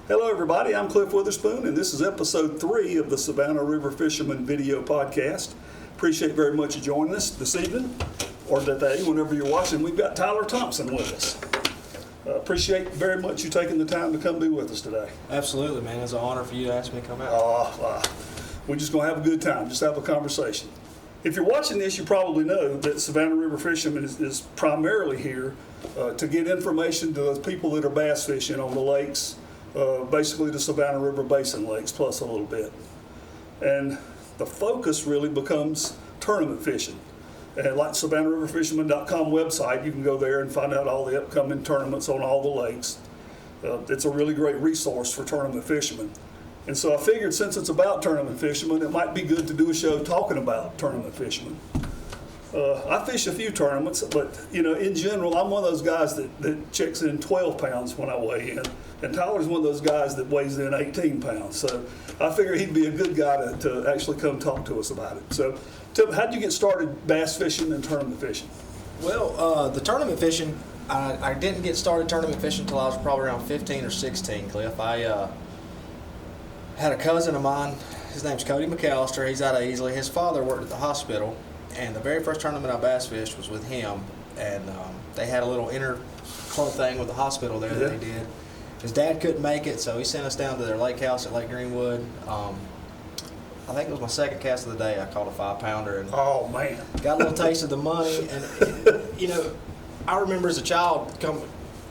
Hello everybody, I'm Cliff Witherspoon and this is episode 3 of the Savannah River Fisherman video podcast. Appreciate very much you joining us this evening or today, whenever you're watching. We've got Tyler Thompson with us. Appreciate very much you taking the time to come be with us today. Absolutely, man. It's an honor for you to ask me to come out. We're just going to have a good time, just have a conversation. If you're watching this, you probably know that Savannah River Fisherman is primarily here to get information to those people that are bass fishing on the lakes, basically the Savannah River Basin lakes, plus a little bit. And the focus really becomes tournament fishing. And like SavannahRiverFisherman.com website, you can go there and find out all the upcoming tournaments on all the lakes. It's a really great resource for tournament fishermen. And so I figured since it's about tournament fishermen, it might be good to do a show talking about tournament fishermen. I fish a few tournaments, but in general, I'm one of those guys that checks in 12 pounds when I weigh in. And Tyler's one of those guys that weighs in 18 pounds. So I figured he'd be a good guy to actually come talk to us about it. So tell me, how'd you get started bass fishing and tournament fishing? Well, the tournament fishing, I didn't get started tournament fishing until I was probably around 15 or 16, Cliff. I had a cousin of mine, his name's Cody McAllister. He's out of Easley. His father worked at the hospital, and the very first tournament I bass fished was with him. And they had a little inter-club thing with the hospital there that they did. His dad couldn't make it, so he sent us down to their lake house at Lake Greenwood. I think it was my second cast of the day. I caught a 5-pounder and oh man, got a little taste of the money. And I remember as a child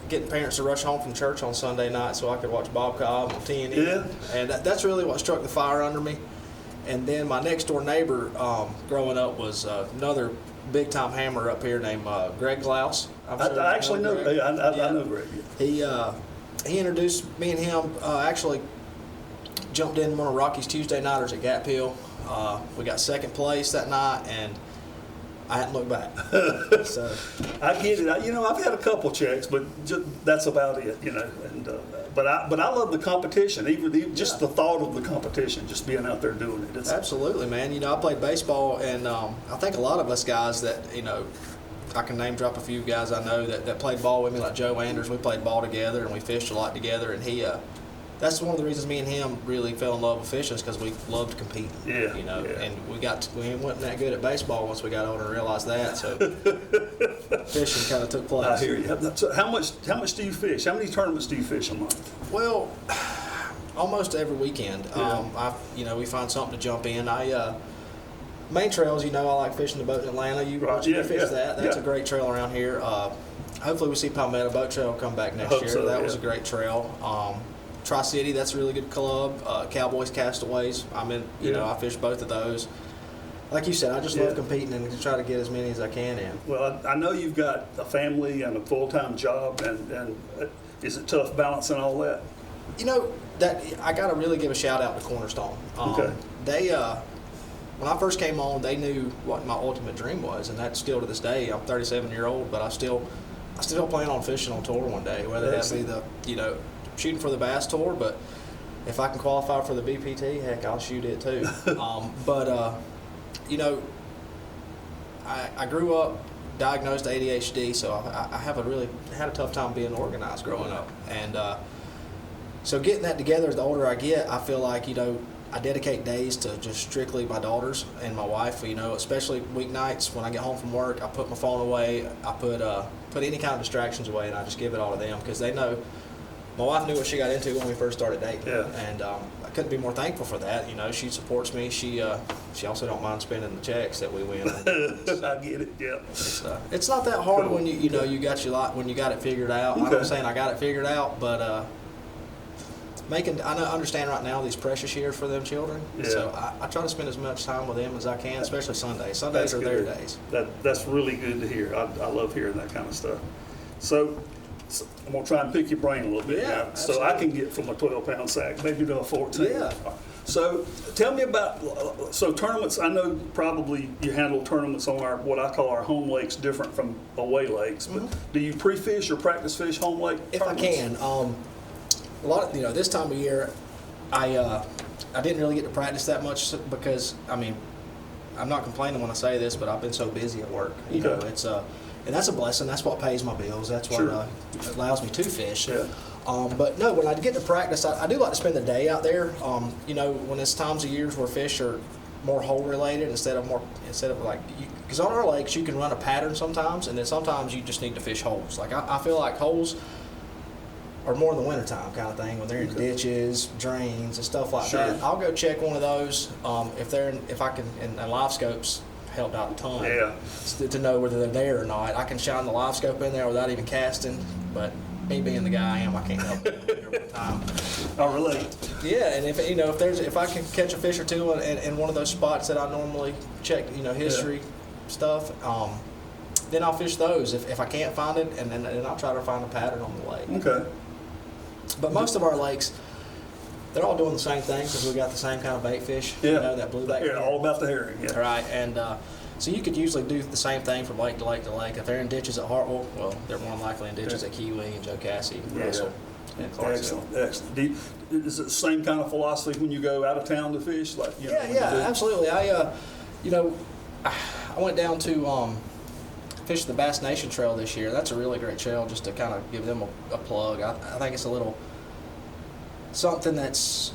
getting parents to rush home from church on Sunday night so I could watch Bob Cobb on TNT. Yeah. And that's really what struck the fire under me. And then my next door neighbor growing up was another big time hammer up here named Greg Klaus. I actually know Greg. I know Greg. He introduced me and him, actually jumped in one of Rocky's Tuesday nighters at Gap Hill. We got second place that night, and I hadn't looked back. So I get it. I've had a couple checks, but that's about it. And but I love the competition, even just the thought of the competition, just being out there doing it. Absolutely, man. I played baseball, and I think a lot of us guys that I can name drop a few guys I know that played ball with me, like Joe Anders. We played ball together and we fished a lot together. And that's one of the reasons me and him really fell in love with fishing, is because we loved competing. Yeah. And we wasn't that good at baseball once we got older and realized that. So fishing kind of took place. I hear you. So how much do you fish? How many tournaments do you fish a month? Well, almost every weekend. Yeah. We find something to jump in. Main trails, I like fishing the boat in Atlanta. You fish that. That's a great trail around here. Hopefully we see Palmetto Boat Trail come back next year. So, that was a great trail. Tri-City, that's a really good club. Cowboys, Castaways. I fish both of those. Like you said, I just love competing and try to get as many as I can in. Well, I know you've got a family and a full-time job, and is it tough balancing all that? That I got to really give a shout out to Cornerstone. Okay. They when I first came on, they knew what my ultimate dream was, and that's still to this day. I'm 37-year-old, but I still plan on fishing on tour one day, whether that be the shooting for the Bass Tour, but if I can qualify for the BPT, heck, I'll shoot it too. I grew up diagnosed ADHD, so I had a tough time being organized growing up, and so getting that together. The older I get, I feel like I dedicate days to just strictly my daughters and my wife. Especially weeknights when I get home from work, I put my phone away. I put any kind of distractions away, and I just give it all to them, because they know. My wife knew what she got into when we first started dating, and I couldn't be more thankful for that. She supports me. She also don't mind spending the checks that we win. I get it. Yeah. It's not that hard when you got your lot, when you got it figured out. Okay. I'm not saying I got it figured out, but I understand right now these precious years for them children. Yeah. So I try to spend as much time with them as I can, especially Sundays. Sundays are their days. That's really good to hear. I love hearing that kind of stuff. So I'm going to try and pick your brain a little bit now. Absolutely. So I can get from a 12-pound sack maybe to a 14. Yeah. So tell me about, tournaments. I know probably you handle tournaments on what I call our home lakes different from away lakes, but do you pre-fish or practice fish home lake if tournaments? I can. A lot of, this time of year, I didn't really get to practice that much because, I'm not complaining when I say this, but I've been so busy at work. It's and that's a blessing. That's what pays my bills. That's what allows me to fish. Yeah. But no, when I get to practice, I do like to spend the day out there. You know, when it's times of years where fish are more hole related instead of like, because on our lakes you can run a pattern sometimes, and then sometimes you just need to fish holes. Like I feel like holes are more in the wintertime kind of thing, when they're in ditches, drains, and stuff like that. I'll go check one of those if I can, and live scopes helped out a ton. Yeah. To know whether they're there or not. I can shine the live scope in there without even casting, but me being the guy I am, I can't help it every time. I relate. Yeah, and if I can catch a fish or two in one of those spots that I normally check, history stuff, then I'll fish those. If I can't find it, and then I'll try to find a pattern on the lake. Okay. But most of our lakes, they're all doing the same thing because we got the same kind of bait fish. Yeah. That blueback. Yeah, all about the herring. Yeah. Right, and so you could usually do the same thing from lake to lake to lake. If they're in ditches at Hartwell, well, they're more than likely in ditches at Kiwi and Joe Cassie, Russell, and Clarksville. Excellent. Is it the same kind of philosophy when you go out of town to fish? Like, Yeah, absolutely. I went down to fish the Bass Nation Trail this year. That's a really great trail, just to kind of give them a plug. I think it's a little something it's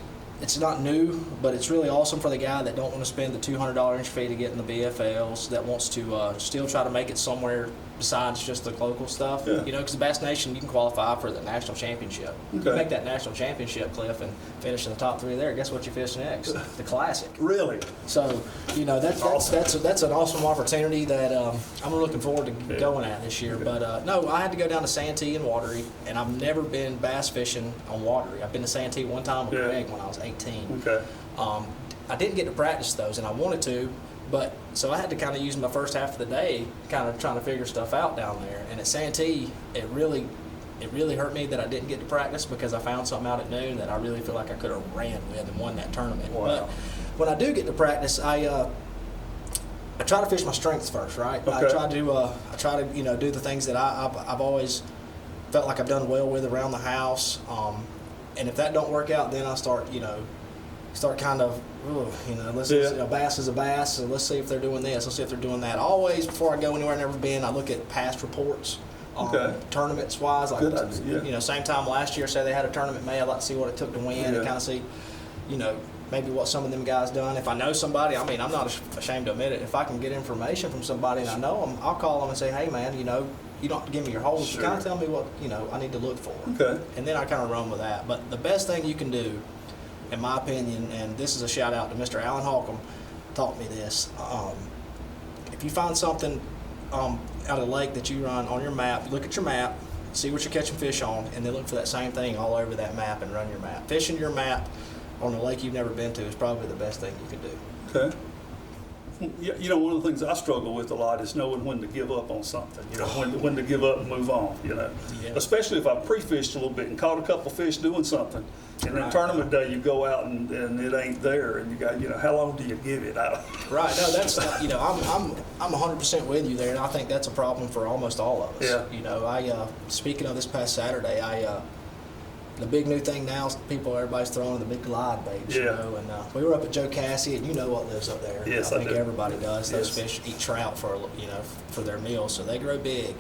not new, but it's really awesome for the guy that don't want to spend the $200 entry fee to get in the BFLs, that wants to still try to make it somewhere besides just the local stuff. Yeah. Because Bass Nation, you can qualify for the national championship. Okay. You make that national championship, Cliff, and finish in the top 3 there. Guess what you fish next? The Classic. Really? So, that's an awesome opportunity that I'm looking forward to going at this year. But no, I had to go down to Santee and Watery, and I've never been bass fishing on Watery. I've been to Santee one time with Greg when I was 18. Okay. I didn't get to practice those, and I wanted to, but so I had to kind of use my first half of the day kind of trying to figure stuff out down there. And at Santee, it really hurt me that I didn't get to practice, because I found something out at noon that I really feel like I could have ran with and won that tournament. Wow. But when I do get to practice, I try to fish my strengths first, right? Okay. I try to do the things that I've always felt like I've done well with around the house. And if that don't work out, then I start kind of, bass is a bass, so let's see if they're doing this, let's see if they're doing that. Always, before I go anywhere I've never been, I look at past reports, tournaments wise. Like, good idea. Same time last year, say they had a tournament May, I'd like to see what it took to win and kind of see, maybe what some of them guys done. If I know somebody, I'm not ashamed to admit it, if I can get information from somebody and I know them, I'll call them and say, hey man, you don't have to give me your holes, Sure. you kind of tell me what, I need to look for. Okay. And then I kind of run with that. But the best thing you can do, in my opinion, and this is a shout out to Mr. Alan Holcomb, taught me this. If you find something out of the lake that you run on your map, look at your map, see what you're catching fish on, and then look for that same thing all over that map and run your map. Fishing your map on a lake you've never been to is probably the best thing you can do. Okay. One of the things I struggle with a lot is knowing when to give up on something. When to give up and move on. Yeah. Especially if I pre-fished a little bit and caught a couple fish doing something, and then tournament day you go out and it ain't there, and you got how long do you give it? Right. No, that's I'm 100% with you there, and I think that's a problem for almost all of us. Yeah. I speaking of this past Saturday, the big new thing now is everybody's throwing the big glide baits, and we were up at Joe Cassie, and you know what lives up there. Yes, I think do. Everybody does. Those Yes. fish eat trout for their meals, so they grow big.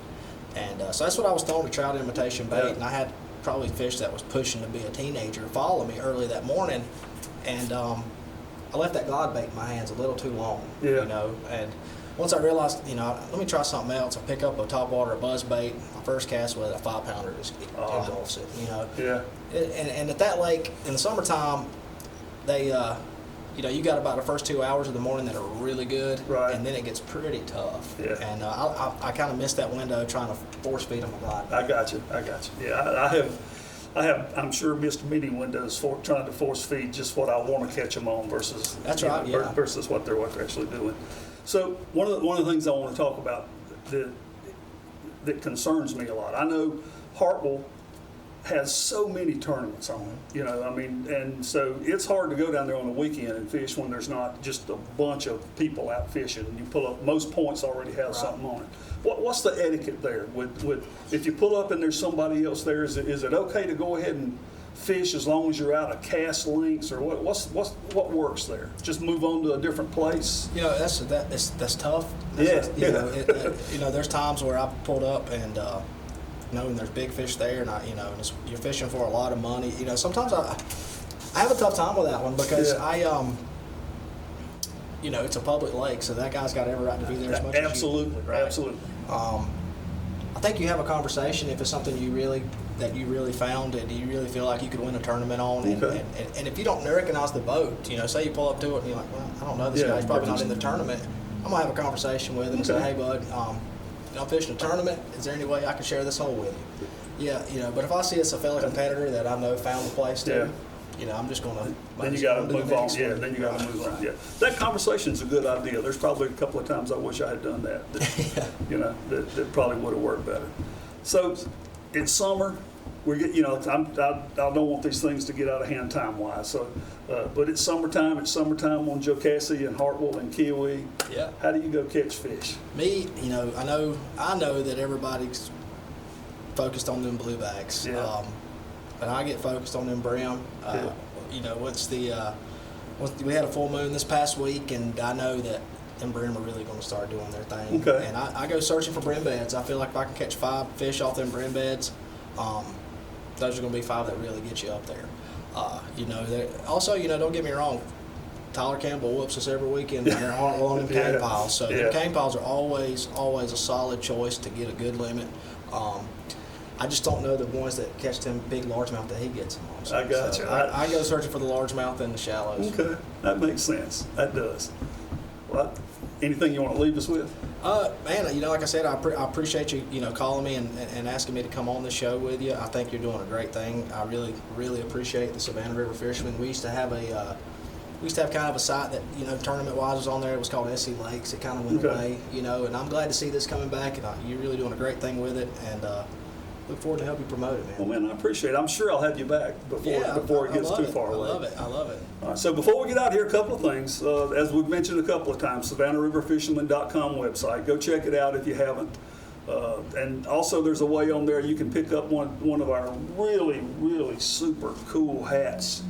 And so that's what I was throwing, a trout imitation bait, Yeah. and I had probably fish that was pushing to be a teenager follow me early that morning, and I left that glide bait in my hands a little too long, and once I realized, let me try something else, I pick up a topwater buzz bait. My first cast with a 5-pounder just engulfs it, Yeah. And at that lake in the summertime, they, you got about the first 2 hours of the morning that are really good, Right. and then it gets pretty tough. Yeah. And I kind of missed that window trying to force feed them a glide bait. I got you. Yeah, I have. I'm sure missed many windows for trying to force feed just what I want to catch them on versus versus what they're actually doing. So one of the things I want to talk about that concerns me a lot. I know Hartwell has so many tournaments on it, and so it's hard to go down there on the weekend and fish when there's not just a bunch of people out fishing. You pull up, most points already have something on it. What's the etiquette there? With if you pull up and there's somebody else there, is it okay to go ahead and fish as long as you're out of cast links, or what works there? Just move on to a different place. That's tough. Yeah. There's times where I pulled up and knowing there's big fish there, and you're fishing for a lot of money. Sometimes I have a tough time with that one because it's a public lake, so that guy's got every right to be there as much Absolutely, as you. Right? absolutely. I think you have a conversation if it's something you really found and you really feel like you could win a tournament on. Okay. And if you don't recognize the boat, say you pull up to it and you're like, well, I don't know this guy. He's probably not in the tournament. I'm going to have a conversation with him and say, hey, bud, I'm fishing a tournament. Is there any way I can share this hole with you? Yeah, but if I see it's a fellow competitor that I know found the place too, I'm just going to. Then you got to move on. Yeah, then you got to move on. Yeah, that conversation's a good idea. There's probably a couple of times I wish I had done that. That probably would have worked better. So, in summer, we get. I don't want these things to get out of hand time wise. So, but it's summertime. It's summertime on Jocassee and Hartwell and Kiwi. Yeah. How do you go catch fish? Me, I know that everybody's focused on them blue bags. Yeah. But I get focused on them brim. Once we had a full moon this past week, and I know that them brim are really going to start doing their thing. Okay. And I go searching for brim beds. I feel like if I can catch 5 fish off them brim beds, those are going to be 5 that really get you up there. Also, don't get me wrong. Tyler Campbell whoops us every weekend down there in Hartwell on them cane piles. So them cane piles are always a solid choice to get a good limit. I just don't know the ones that catch them big largemouth that he gets them on. So, I got you. I go searching for the largemouth and the shallows. Okay, that makes sense. That does. Well, anything you want to leave us with? Man, like I said, I appreciate you, calling me and asking me to come on the show with you. I think you're doing a great thing. I really, really appreciate the Savannah River Fishermen. We used to have kind of a site that, tournament-wise was on there. It was called SC Lakes. It kind of went away, and I'm glad to see this coming back, and you're really doing a great thing with it, and look forward to help you promote it, man. Well, man, I apprete it. I'm sure I'll have you back before it gets too far away. I love it. All right, so before we get out here, a couple of things. As we've mentioned a couple of times, SavannahRiverFisherman.com website. Go check it out if you haven't. And also there's a way on there you can pick up one of our really, really super cool hats.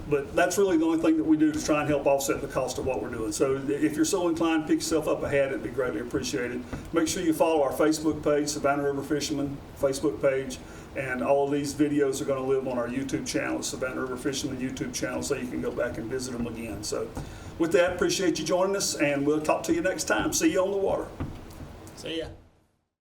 But that's really the only thing that we do to try and help offset the cost of what we're doing. So if you're so inclined, pick yourself up a hat. It'd be greatly appreciated. Make sure you follow our Facebook page, Savannah River Fisherman Facebook page. And all of these videos are going to live on our YouTube channel, Savannah River Fisherman YouTube channel, so you can go back and visit them again. So with that, appreciate you joining us, and we'll talk to you next time. See you on the water. See ya.